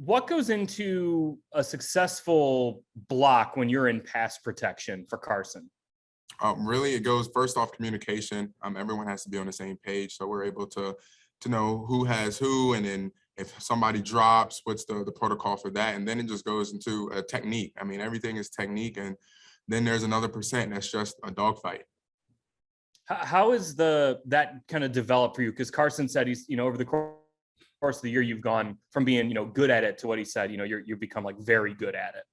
What goes into a successful block when you're in pass protection for Carson? Really, it goes first off communication. Everyone has to be on the same page, so we're able to know who has who, and then if somebody drops, what's the protocol for that, and then it just goes into a technique. I mean, everything is technique, and then there's another percent that's just a dogfight. How is that kind of developed for you? Because Carson said he's, over the course of the year, you've gone from being, good at it to what he said, you've become like very good at it.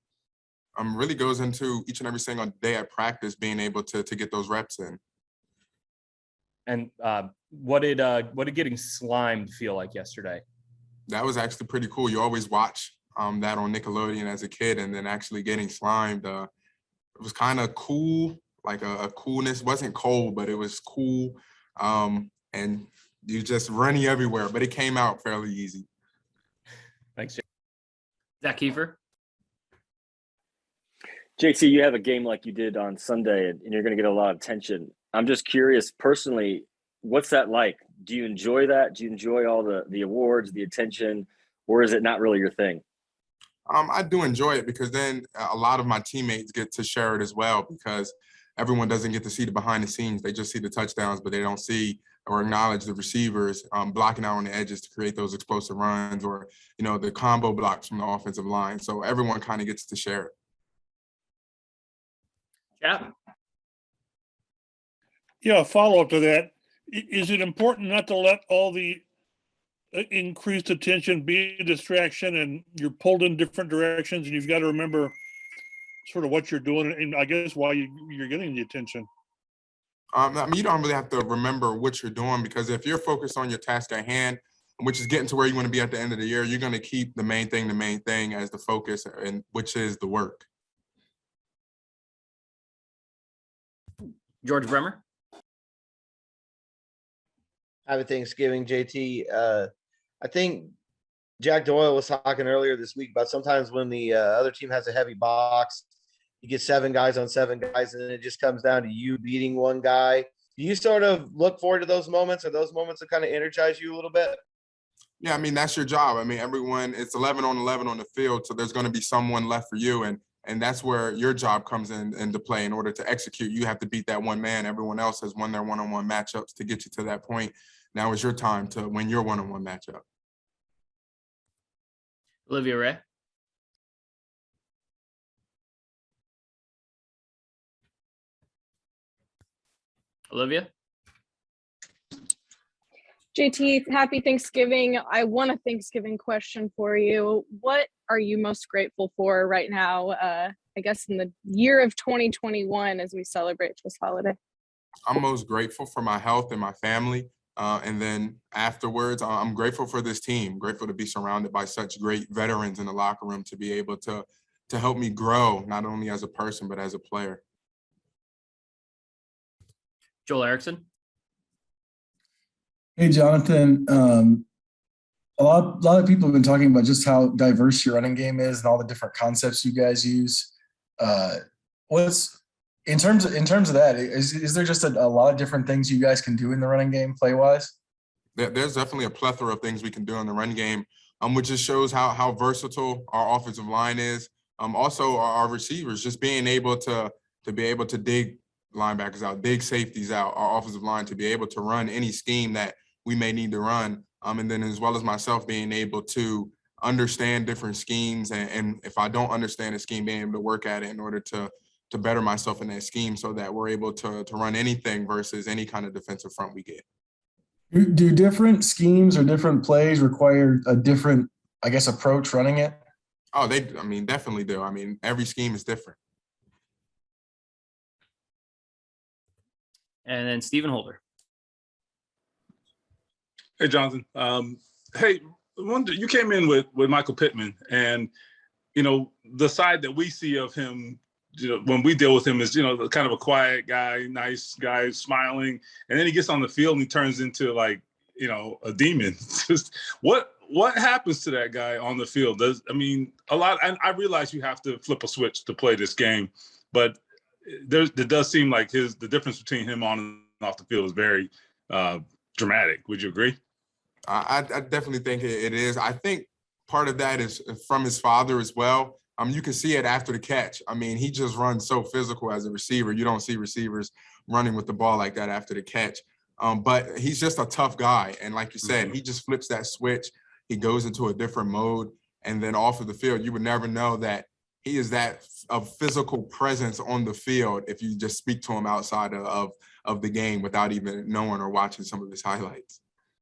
Really goes into each and every single day at practice, being able to get those reps in. And what did getting slimed feel like yesterday? That was actually pretty cool. You always watch that on Nickelodeon as a kid, and then actually getting slimed, it was kind of cool, like a coolness. It wasn't cold, but it was cool. And you just running everywhere, but it came out fairly easy. Thanks, Jay. Zach Kiefer. JT, you have a game like you did on Sunday, and you're going to get a lot of attention. I'm just curious, personally, what's that like? Do you enjoy that? Do you enjoy all the awards, the attention, or is it not really your thing? I do enjoy it because then a lot of my teammates get to share it as well, because everyone doesn't get to see the behind the scenes. They just see the touchdowns, but they don't see or acknowledge the receivers blocking out on the edges to create those explosive runs, or, the combo blocks from the offensive line. So everyone kind of gets to share it. Yeah. Yeah, follow up to that. Is it important not to let all the increased attention be a distraction, and you're pulled in different directions, and you've got to remember sort of what you're doing and I guess why you're getting the attention? You don't really have to remember what you're doing, because if you're focused on your task at hand, which is getting to where you want to be at the end of the year, you're going to keep the main thing as the focus, and which is the work. George Bremer. Happy Thanksgiving, JT. I think Jack Doyle was talking earlier this week about sometimes when the other team has a heavy box, you get 7 guys on 7 guys, and then it just comes down to you beating one guy. Do you sort of look forward to those moments, or those moments that kind of energize you a little bit? Yeah, I mean, that's your job. I mean, everyone, it's 11 on 11 on the field, so there's going to be someone left for you, and that's where your job comes into play. In order to execute, you have to beat that one man. Everyone else has won their one-on-one matchups to get you to that point. Now is your time to win your one-on-one matchup. Olivia Ray. Olivia. JT, happy Thanksgiving. I want a Thanksgiving question for you. What are you most grateful for right now, I guess in the year of 2021 as we celebrate this holiday? I'm most grateful for my health and my family. And then afterwards, I'm grateful for this team, grateful to be surrounded by such great veterans in the locker room, to be able to help me grow, not only as a person, but as a player. Joel Erickson. Hey, Jonathan. A lot of people have been talking about just how diverse your running game is and all the different concepts you guys use. What's in terms of that? Is there just a lot of different things you guys can do in the running game, play wise? There's definitely a plethora of things we can do in the run game, which just shows how versatile our offensive line is. Also, our receivers, just being able to be able to dig linebackers out, dig safeties out, our offensive line to be able to run any scheme that we may need to run. And then as well as myself being able to understand different schemes. And if I don't understand a scheme, being able to work at it in order to better myself in that scheme, so that we're able to run anything versus any kind of defensive front we get. Do different schemes or different plays require a different, I guess, approach running it? Oh, definitely do. I mean, every scheme is different. And then Stephen Holder. Hey, Jonathan. Hey, you came in with Michael Pittman, and, the side that we see of him, when we deal with him is, kind of a quiet guy, nice guy, smiling. And then he gets on the field and he turns into a demon. Just what happens to that guy on the field? A lot, and I realize you have to flip a switch to play this game, but it does seem like the difference between him on and off the field is very dramatic. Would you agree? I definitely think it is. I think part of that is from his father as well. You can see it after the catch. I mean, he just runs so physical as a receiver. You don't see receivers running with the ball like that after the catch. But he's just a tough guy. And like you said, he just flips that switch. He goes into a different mode. And then off of the field, you would never know that he is that a physical presence on the field if you just speak to him outside of the game without even knowing or watching some of his highlights.